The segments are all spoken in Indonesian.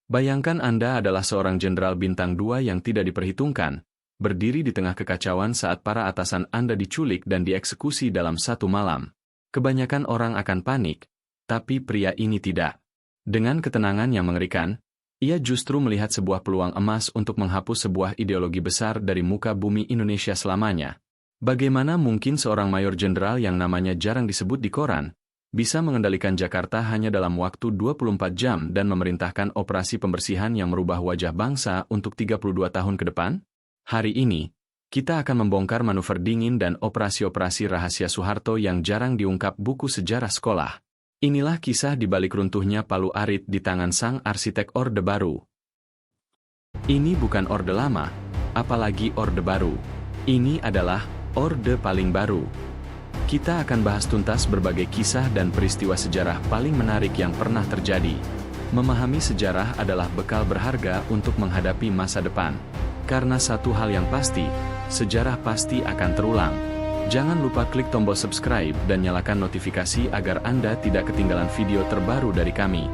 Bayangkan Anda adalah seorang jenderal bintang 2 yang tidak diperhitungkan, berdiri di tengah kekacauan saat para atasan Anda diculik dan dieksekusi dalam satu malam. Kebanyakan orang akan panik, tapi pria ini tidak. Dengan ketenangan yang mengerikan, ia justru melihat sebuah peluang emas untuk menghapus sebuah ideologi besar dari muka bumi Indonesia selamanya. Bagaimana mungkin seorang mayor jenderal yang namanya jarang disebut di koran, bisa mengendalikan Jakarta hanya dalam waktu 24 jam dan memerintahkan operasi pembersihan yang merubah wajah bangsa untuk 32 tahun ke depan? Hari ini, kita akan membongkar manuver dingin dan operasi-operasi rahasia Soeharto yang jarang diungkap buku sejarah sekolah. Inilah kisah di balik runtuhnya Palu Arit di tangan sang arsitek Orde Baru. Ini bukan Orde Lama, apalagi Orde Baru. Ini adalah Orde paling baru. Kita akan bahas tuntas berbagai kisah dan peristiwa sejarah paling menarik yang pernah terjadi. Memahami sejarah adalah bekal berharga untuk menghadapi masa depan. Karena satu hal yang pasti, sejarah pasti akan terulang. Jangan lupa klik tombol subscribe dan nyalakan notifikasi agar Anda tidak ketinggalan video terbaru dari kami.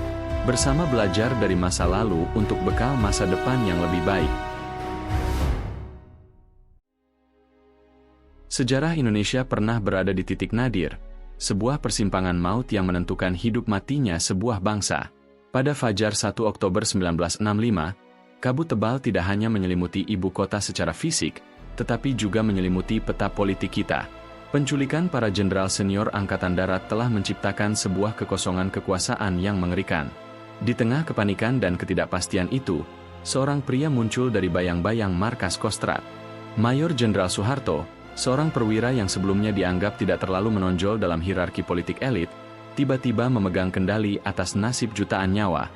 Bersama belajar dari masa lalu untuk bekal masa depan yang lebih baik. Sejarah Indonesia pernah berada di titik nadir, sebuah persimpangan maut yang menentukan hidup matinya sebuah bangsa. Pada Fajar 1 Oktober 1965, kabut tebal tidak hanya menyelimuti ibu kota secara fisik, tetapi juga menyelimuti peta politik kita. Penculikan para jenderal senior Angkatan Darat telah menciptakan sebuah kekosongan kekuasaan yang mengerikan. Di tengah kepanikan dan ketidakpastian itu, seorang pria muncul dari bayang-bayang markas Kostrad. Mayor Jenderal Soeharto, seorang perwira yang sebelumnya dianggap tidak terlalu menonjol dalam hierarki politik elit, tiba-tiba memegang kendali atas nasib jutaan nyawa.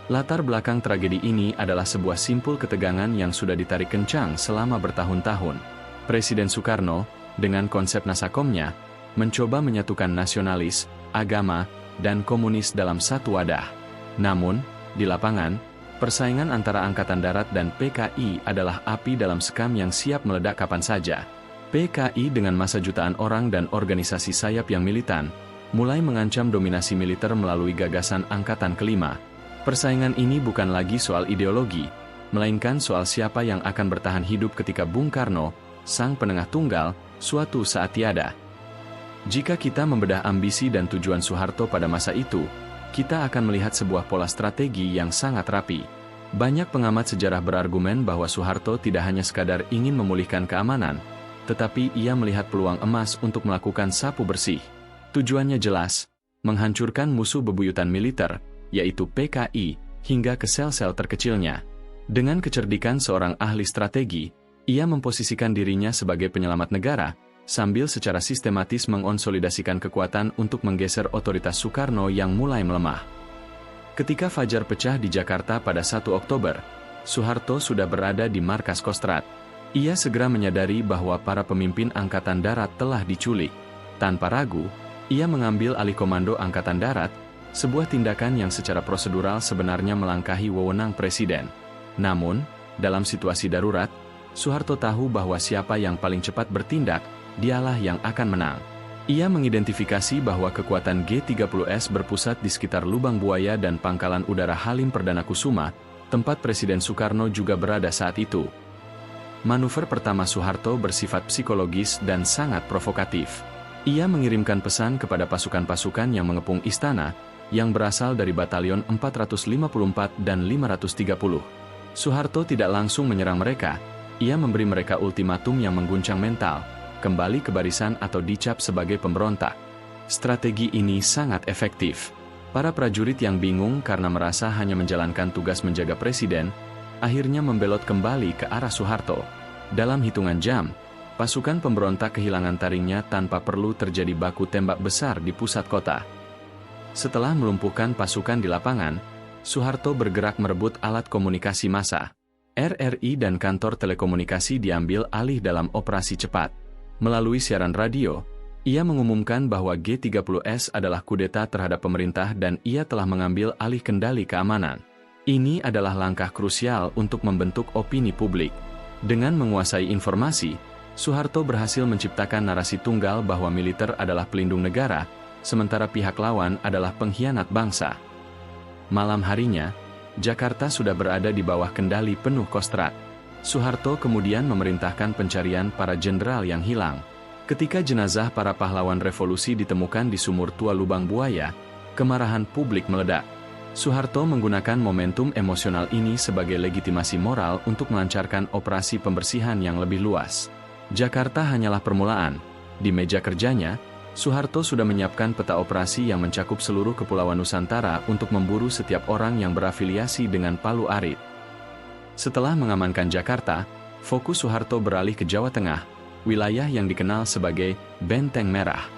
Latar belakang tragedi ini adalah sebuah simpul ketegangan yang sudah ditarik kencang selama bertahun-tahun. Presiden Soekarno, dengan konsep Nasakomnya, mencoba menyatukan nasionalis, agama, dan komunis dalam satu wadah. Namun, di lapangan, persaingan antara Angkatan Darat dan PKI adalah api dalam sekam yang siap meledak kapan saja. PKI dengan massa jutaan orang dan organisasi sayap yang militan, mulai mengancam dominasi militer melalui gagasan Angkatan Kelima. Persaingan ini bukan lagi soal ideologi, melainkan soal siapa yang akan bertahan hidup ketika Bung Karno, sang penengah tunggal, suatu saat tiada. Jika kita membedah ambisi dan tujuan Soeharto pada masa itu, kita akan melihat sebuah pola strategi yang sangat rapi. Banyak pengamat sejarah berargumen bahwa Soeharto tidak hanya sekadar ingin memulihkan keamanan, tetapi ia melihat peluang emas untuk melakukan sapu bersih. Tujuannya jelas, menghancurkan musuh bebuyutan militer, yaitu PKI, hingga ke sel-sel terkecilnya. Dengan kecerdikan seorang ahli strategi, ia memposisikan dirinya sebagai penyelamat negara, sambil secara sistematis mengonsolidasikan kekuatan untuk menggeser otoritas Soekarno yang mulai melemah. Ketika Fajar pecah di Jakarta pada 1 Oktober, Soeharto sudah berada di markas Kostrad. Ia segera menyadari bahwa para pemimpin Angkatan Darat telah diculik. Tanpa ragu, ia mengambil alih komando Angkatan Darat, sebuah tindakan yang secara prosedural sebenarnya melangkahi wewenang presiden. Namun, dalam situasi darurat, Soeharto tahu bahwa siapa yang paling cepat bertindak, dialah yang akan menang. Ia mengidentifikasi bahwa kekuatan G30S berpusat di sekitar Lubang Buaya dan Pangkalan Udara Halim Perdana Kusuma, tempat Presiden Soekarno juga berada saat itu. Manuver pertama Soeharto bersifat psikologis dan sangat provokatif. Ia mengirimkan pesan kepada pasukan-pasukan yang mengepung istana, yang berasal dari Batalion 454 dan 530. Soeharto tidak langsung menyerang mereka, ia memberi mereka ultimatum yang mengguncang mental, kembali ke barisan atau dicap sebagai pemberontak. Strategi ini sangat efektif. Para prajurit yang bingung karena merasa hanya menjalankan tugas menjaga presiden, akhirnya membelot kembali ke arah Soeharto. Dalam hitungan jam, pasukan pemberontak kehilangan taringnya tanpa perlu terjadi baku tembak besar di pusat kota. Setelah melumpuhkan pasukan di lapangan, Soeharto bergerak merebut alat komunikasi massa. RRI dan kantor telekomunikasi diambil alih dalam operasi cepat. Melalui siaran radio, ia mengumumkan bahwa G30S adalah kudeta terhadap pemerintah dan ia telah mengambil alih kendali keamanan. Ini adalah langkah krusial untuk membentuk opini publik. Dengan menguasai informasi, Soeharto berhasil menciptakan narasi tunggal bahwa militer adalah pelindung negara, sementara pihak lawan adalah pengkhianat bangsa. Malam harinya, Jakarta sudah berada di bawah kendali penuh Kostrad. Soeharto kemudian memerintahkan pencarian para jenderal yang hilang. Ketika jenazah para pahlawan revolusi ditemukan di sumur tua Lubang Buaya, kemarahan publik meledak. Soeharto menggunakan momentum emosional ini sebagai legitimasi moral untuk melancarkan operasi pembersihan yang lebih luas. Jakarta hanyalah permulaan. Di meja kerjanya, Soeharto sudah menyiapkan peta operasi yang mencakup seluruh kepulauan Nusantara untuk memburu setiap orang yang berafiliasi dengan Palu Arit. Setelah mengamankan Jakarta, fokus Soeharto beralih ke Jawa Tengah, wilayah yang dikenal sebagai Benteng Merah.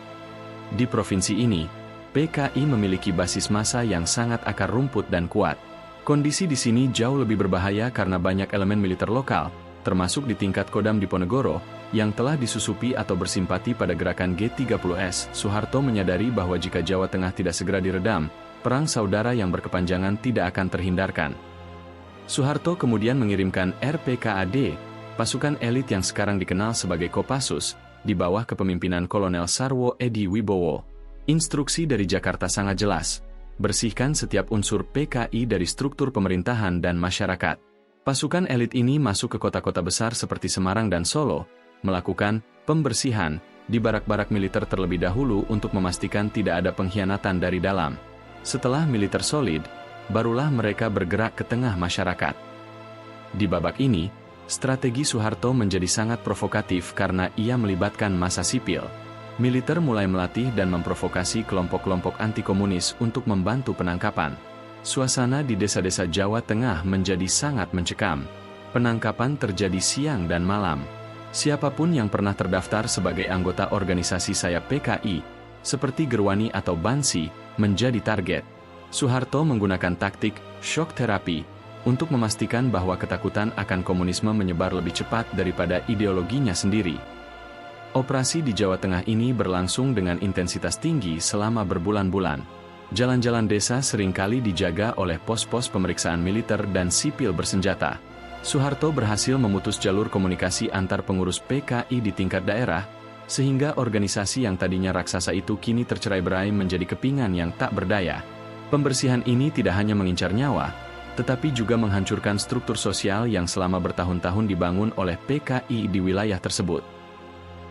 Di provinsi ini, PKI memiliki basis massa yang sangat akar rumput dan kuat. Kondisi di sini jauh lebih berbahaya karena banyak elemen militer lokal, termasuk di tingkat Kodam Diponegoro, yang telah disusupi atau bersimpati pada gerakan G30S. Soeharto menyadari bahwa jika Jawa Tengah tidak segera diredam, perang saudara yang berkepanjangan tidak akan terhindarkan. Soeharto kemudian mengirimkan RPKAD, pasukan elit yang sekarang dikenal sebagai Kopassus, di bawah kepemimpinan Kolonel Sarwo Edi Wibowo. Instruksi dari Jakarta sangat jelas, bersihkan setiap unsur PKI dari struktur pemerintahan dan masyarakat. Pasukan elit ini masuk ke kota-kota besar seperti Semarang dan Solo, melakukan pembersihan di barak-barak militer terlebih dahulu untuk memastikan tidak ada pengkhianatan dari dalam. Setelah militer solid, barulah mereka bergerak ke tengah masyarakat. Di babak ini, strategi Soeharto menjadi sangat provokatif karena ia melibatkan massa sipil. Militer mulai melatih dan memprovokasi kelompok-kelompok anti-komunis untuk membantu penangkapan. Suasana di desa-desa Jawa Tengah menjadi sangat mencekam. Penangkapan terjadi siang dan malam. Siapapun yang pernah terdaftar sebagai anggota organisasi sayap PKI, seperti Gerwani atau Bansi, menjadi target. Soeharto menggunakan taktik shock therapy untuk memastikan bahwa ketakutan akan komunisme menyebar lebih cepat daripada ideologinya sendiri. Operasi di Jawa Tengah ini berlangsung dengan intensitas tinggi selama berbulan-bulan. Jalan-jalan desa seringkali dijaga oleh pos-pos pemeriksaan militer dan sipil bersenjata. Soeharto berhasil memutus jalur komunikasi antar pengurus PKI di tingkat daerah, sehingga organisasi yang tadinya raksasa itu kini tercerai-berai menjadi kepingan yang tak berdaya. Pembersihan ini tidak hanya mengincar nyawa, tetapi juga menghancurkan struktur sosial yang selama bertahun-tahun dibangun oleh PKI di wilayah tersebut.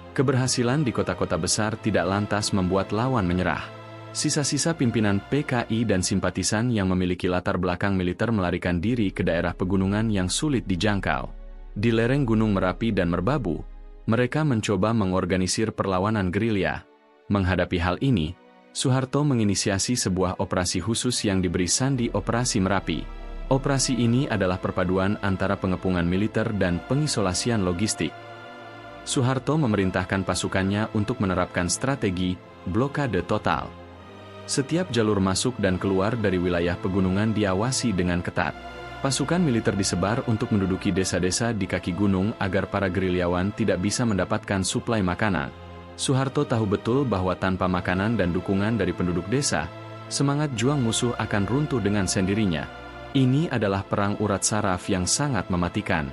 Keberhasilan di kota-kota besar tidak lantas membuat lawan menyerah. Sisa-sisa pimpinan PKI dan simpatisan yang memiliki latar belakang militer melarikan diri ke daerah pegunungan yang sulit dijangkau. Di lereng Gunung Merapi dan Merbabu, mereka mencoba mengorganisir perlawanan gerilya. Menghadapi hal ini, Soeharto menginisiasi sebuah operasi khusus yang diberi sandi Operasi Merapi. Operasi ini adalah perpaduan antara pengepungan militer dan pengisolasian logistik. Soeharto memerintahkan pasukannya untuk menerapkan strategi blokade total. Setiap jalur masuk dan keluar dari wilayah pegunungan diawasi dengan ketat. Pasukan militer disebar untuk menduduki desa-desa di kaki gunung agar para gerilyawan tidak bisa mendapatkan suplai makanan. Soeharto tahu betul bahwa tanpa makanan dan dukungan dari penduduk desa, semangat juang musuh akan runtuh dengan sendirinya. Ini adalah perang urat saraf yang sangat mematikan.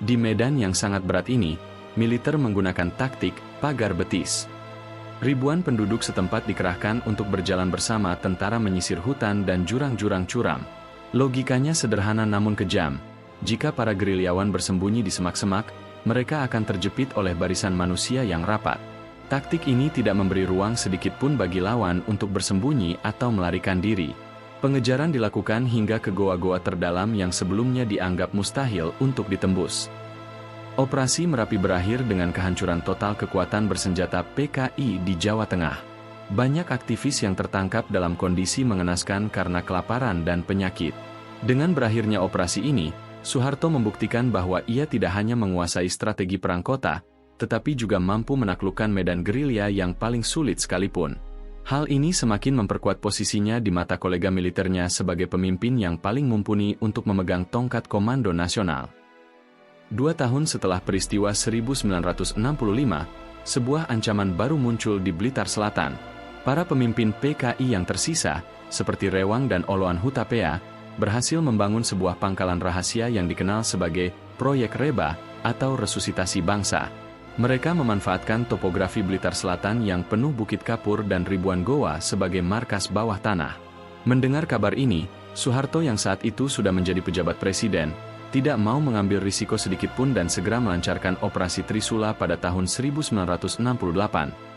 Di medan yang sangat berat ini, militer menggunakan taktik pagar betis. Ribuan penduduk setempat dikerahkan untuk berjalan bersama tentara menyisir hutan dan jurang-jurang curam. Logikanya sederhana namun kejam. Jika para gerilyawan bersembunyi di semak-semak, mereka akan terjepit oleh barisan manusia yang rapat. Taktik ini tidak memberi ruang sedikit pun bagi lawan untuk bersembunyi atau melarikan diri. Pengejaran dilakukan hingga ke goa-goa terdalam yang sebelumnya dianggap mustahil untuk ditembus. Operasi Merapi berakhir dengan kehancuran total kekuatan bersenjata PKI di Jawa Tengah. Banyak aktivis yang tertangkap dalam kondisi mengenaskan karena kelaparan dan penyakit. Dengan berakhirnya operasi ini, Soeharto membuktikan bahwa ia tidak hanya menguasai strategi perang kota, tetapi juga mampu menaklukkan medan gerilya yang paling sulit sekalipun. Hal ini semakin memperkuat posisinya di mata kolega militernya sebagai pemimpin yang paling mumpuni untuk memegang tongkat komando nasional. 2 tahun setelah peristiwa 1965, sebuah ancaman baru muncul di Blitar Selatan. Para pemimpin PKI yang tersisa, seperti Rewang dan Oloan Hutapea, berhasil membangun sebuah pangkalan rahasia yang dikenal sebagai Proyek Reba atau Resusitasi Bangsa. Mereka memanfaatkan topografi Blitar Selatan yang penuh bukit kapur dan ribuan goa sebagai markas bawah tanah. Mendengar kabar ini, Soeharto yang saat itu sudah menjadi pejabat presiden, tidak mau mengambil risiko sedikitpun dan segera melancarkan Operasi Trisula pada tahun 1968.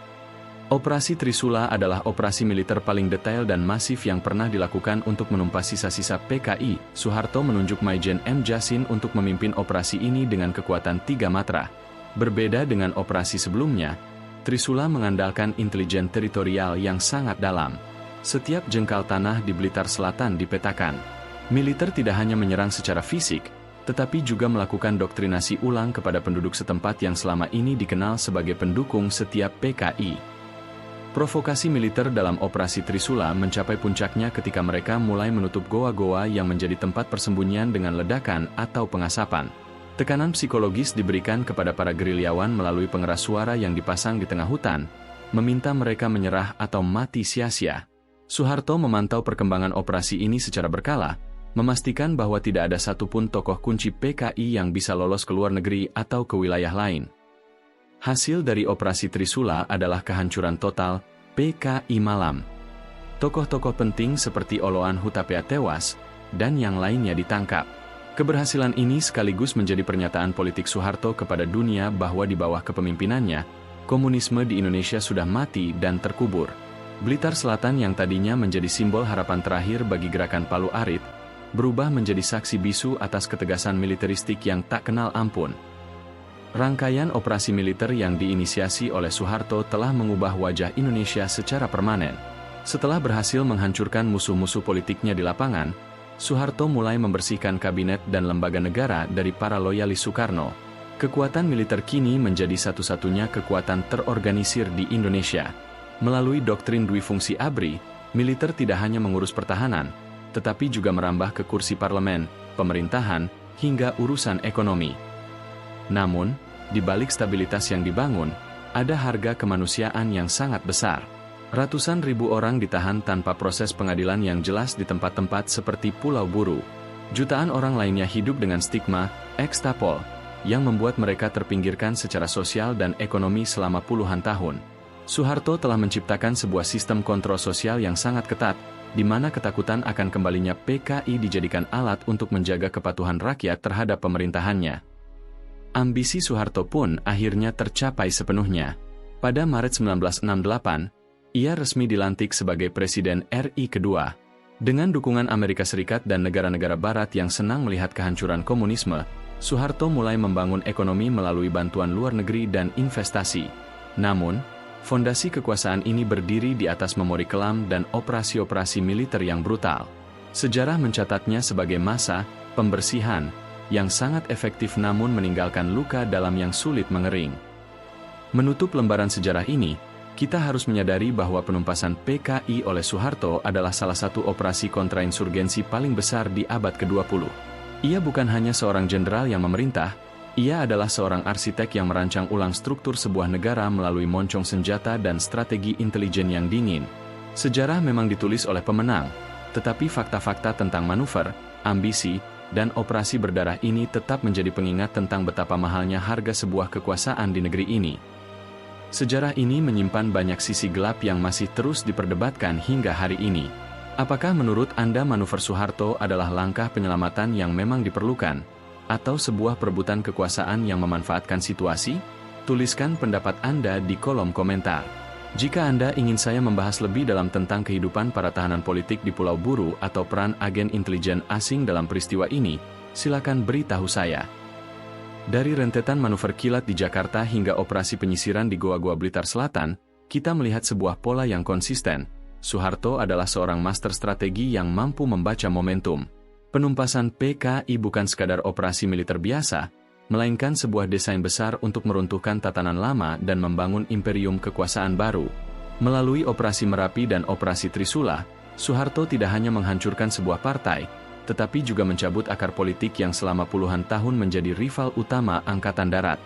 Operasi Trisula adalah operasi militer paling detail dan masif yang pernah dilakukan untuk menumpas sisa-sisa PKI. Soeharto menunjuk Maijen M. Jasin untuk memimpin operasi ini dengan kekuatan 3 matra. Berbeda dengan operasi sebelumnya, Trisula mengandalkan intelijen teritorial yang sangat dalam. Setiap jengkal tanah di Blitar Selatan dipetakan. Militer tidak hanya menyerang secara fisik, tetapi juga melakukan doktrinasi ulang kepada penduduk setempat yang selama ini dikenal sebagai pendukung setiap PKI. Provokasi militer dalam Operasi Trisula mencapai puncaknya ketika mereka mulai menutup goa-goa yang menjadi tempat persembunyian dengan ledakan atau pengasapan. Tekanan psikologis diberikan kepada para gerilyawan melalui pengeras suara yang dipasang di tengah hutan, meminta mereka menyerah atau mati sia-sia. Soeharto memantau perkembangan operasi ini secara berkala, memastikan bahwa tidak ada satupun tokoh kunci PKI yang bisa lolos ke luar negeri atau ke wilayah lain. Hasil dari Operasi Trisula adalah kehancuran total PKI Malam. Tokoh-tokoh penting seperti Oloan Hutapea tewas, dan yang lainnya ditangkap. Keberhasilan ini sekaligus menjadi pernyataan politik Soeharto kepada dunia bahwa di bawah kepemimpinannya, komunisme di Indonesia sudah mati dan terkubur. Blitar Selatan yang tadinya menjadi simbol harapan terakhir bagi gerakan Palu Arit, berubah menjadi saksi bisu atas ketegasan militeristik yang tak kenal ampun. Rangkaian operasi militer yang diinisiasi oleh Soeharto telah mengubah wajah Indonesia secara permanen. Setelah berhasil menghancurkan musuh-musuh politiknya di lapangan, Soeharto mulai membersihkan kabinet dan lembaga negara dari para loyalis Soekarno. Kekuatan militer kini menjadi satu-satunya kekuatan terorganisir di Indonesia. Melalui doktrin Dwi Fungsi ABRI, militer tidak hanya mengurus pertahanan, tetapi juga merambah ke kursi parlemen, pemerintahan, hingga urusan ekonomi. Namun, di balik stabilitas yang dibangun, ada harga kemanusiaan yang sangat besar. Ratusan ribu orang ditahan tanpa proses pengadilan yang jelas di tempat-tempat seperti Pulau Buru. Jutaan orang lainnya hidup dengan stigma, ekstapol, yang membuat mereka terpinggirkan secara sosial dan ekonomi selama puluhan tahun. Soeharto telah menciptakan sebuah sistem kontrol sosial yang sangat ketat, di mana ketakutan akan kembalinya PKI dijadikan alat untuk menjaga kepatuhan rakyat terhadap pemerintahannya. Ambisi Soeharto pun akhirnya tercapai sepenuhnya. Pada Maret 1968, ia resmi dilantik sebagai Presiden RI kedua. Dengan dukungan Amerika Serikat dan negara-negara Barat yang senang melihat kehancuran komunisme, Soeharto mulai membangun ekonomi melalui bantuan luar negeri dan investasi. Namun, fondasi kekuasaan ini berdiri di atas memori kelam dan operasi-operasi militer yang brutal. Sejarah mencatatnya sebagai masa pembersihan yang sangat efektif namun meninggalkan luka dalam yang sulit mengering. Menutup lembaran sejarah ini, kita harus menyadari bahwa penumpasan PKI oleh Soeharto adalah salah satu operasi kontrainsurgensi paling besar di abad ke-20. Ia bukan hanya seorang jenderal yang memerintah, ia adalah seorang arsitek yang merancang ulang struktur sebuah negara melalui moncong senjata dan strategi intelijen yang dingin. Sejarah memang ditulis oleh pemenang, tetapi fakta-fakta tentang manuver, ambisi, dan operasi berdarah ini tetap menjadi pengingat tentang betapa mahalnya harga sebuah kekuasaan di negeri ini. Sejarah ini menyimpan banyak sisi gelap yang masih terus diperdebatkan hingga hari ini. Apakah menurut Anda manuver Soeharto adalah langkah penyelamatan yang memang diperlukan, atau sebuah perebutan kekuasaan yang memanfaatkan situasi? Tuliskan pendapat Anda di kolom komentar. Jika Anda ingin saya membahas lebih dalam tentang kehidupan para tahanan politik di Pulau Buru atau peran agen intelijen asing dalam peristiwa ini, silakan beritahu saya. Dari rentetan manuver kilat di Jakarta hingga operasi penyisiran di Goa-Goa Blitar Selatan, kita melihat sebuah pola yang konsisten. Soeharto adalah seorang master strategi yang mampu membaca momentum. Penumpasan PKI bukan sekadar operasi militer biasa, melainkan sebuah desain besar untuk meruntuhkan tatanan lama dan membangun imperium kekuasaan baru. Melalui operasi Merapi dan operasi Trisula, Soeharto tidak hanya menghancurkan sebuah partai, tetapi juga mencabut akar politik yang selama puluhan tahun menjadi rival utama Angkatan Darat.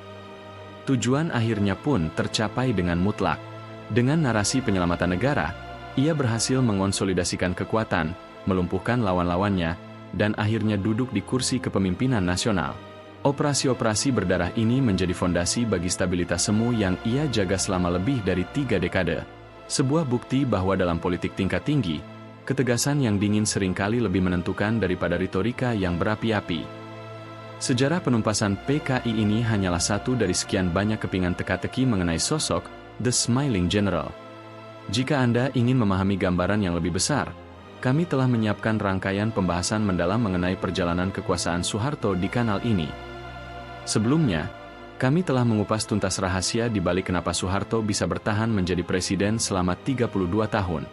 Tujuan akhirnya pun tercapai dengan mutlak. Dengan narasi penyelamatan negara, ia berhasil mengonsolidasikan kekuatan, melumpuhkan lawan-lawannya, dan akhirnya duduk di kursi kepemimpinan nasional. Operasi-operasi berdarah ini menjadi fondasi bagi stabilitas semu yang ia jaga selama lebih dari 3 dekade. Sebuah bukti bahwa dalam politik tingkat tinggi, ketegasan yang dingin seringkali lebih menentukan daripada retorika yang berapi-api. Sejarah penumpasan PKI ini hanyalah satu dari sekian banyak kepingan teka-teki mengenai sosok The Smiling General. Jika Anda ingin memahami gambaran yang lebih besar, kami telah menyiapkan rangkaian pembahasan mendalam mengenai perjalanan kekuasaan Soeharto di kanal ini. Sebelumnya, kami telah mengupas tuntas rahasia di balik kenapa Soeharto bisa bertahan menjadi presiden selama 32 tahun.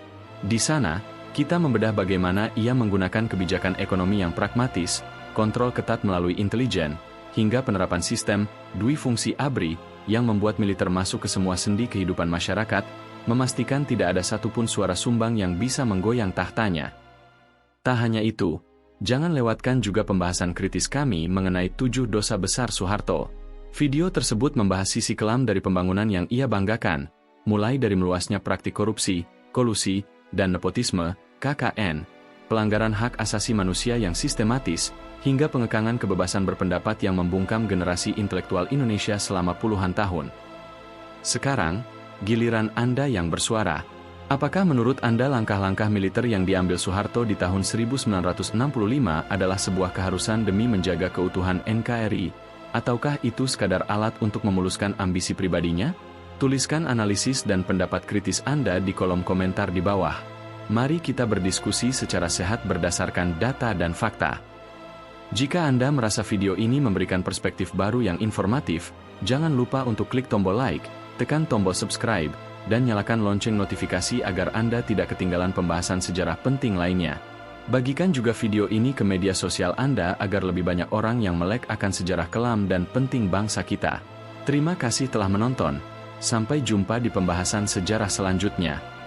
Di sana, kita membedah bagaimana ia menggunakan kebijakan ekonomi yang pragmatis, kontrol ketat melalui intelijen, hingga penerapan sistem duifungsi ABRI yang membuat militer masuk ke semua sendi kehidupan masyarakat, memastikan tidak ada satupun suara sumbang yang bisa menggoyang tahtanya. Tak hanya itu, jangan lewatkan juga pembahasan kritis kami mengenai 7 dosa besar Soeharto. Video tersebut membahas sisi kelam dari pembangunan yang ia banggakan, mulai dari meluasnya praktik korupsi, kolusi, dan nepotisme, KKN, pelanggaran hak asasi manusia yang sistematis, hingga pengekangan kebebasan berpendapat yang membungkam generasi intelektual Indonesia selama puluhan tahun. Sekarang, giliran Anda yang bersuara. Apakah menurut Anda langkah-langkah militer yang diambil Soeharto di tahun 1965 adalah sebuah keharusan demi menjaga keutuhan NKRI? Ataukah itu sekadar alat untuk memuluskan ambisi pribadinya? Tuliskan analisis dan pendapat kritis Anda di kolom komentar di bawah. Mari kita berdiskusi secara sehat berdasarkan data dan fakta. Jika Anda merasa video ini memberikan perspektif baru yang informatif, jangan lupa untuk klik tombol like, tekan tombol subscribe, dan nyalakan lonceng notifikasi agar Anda tidak ketinggalan pembahasan sejarah penting lainnya. Bagikan juga video ini ke media sosial Anda agar lebih banyak orang yang melek akan sejarah kelam dan penting bangsa kita. Terima kasih telah menonton. Sampai jumpa di pembahasan sejarah selanjutnya.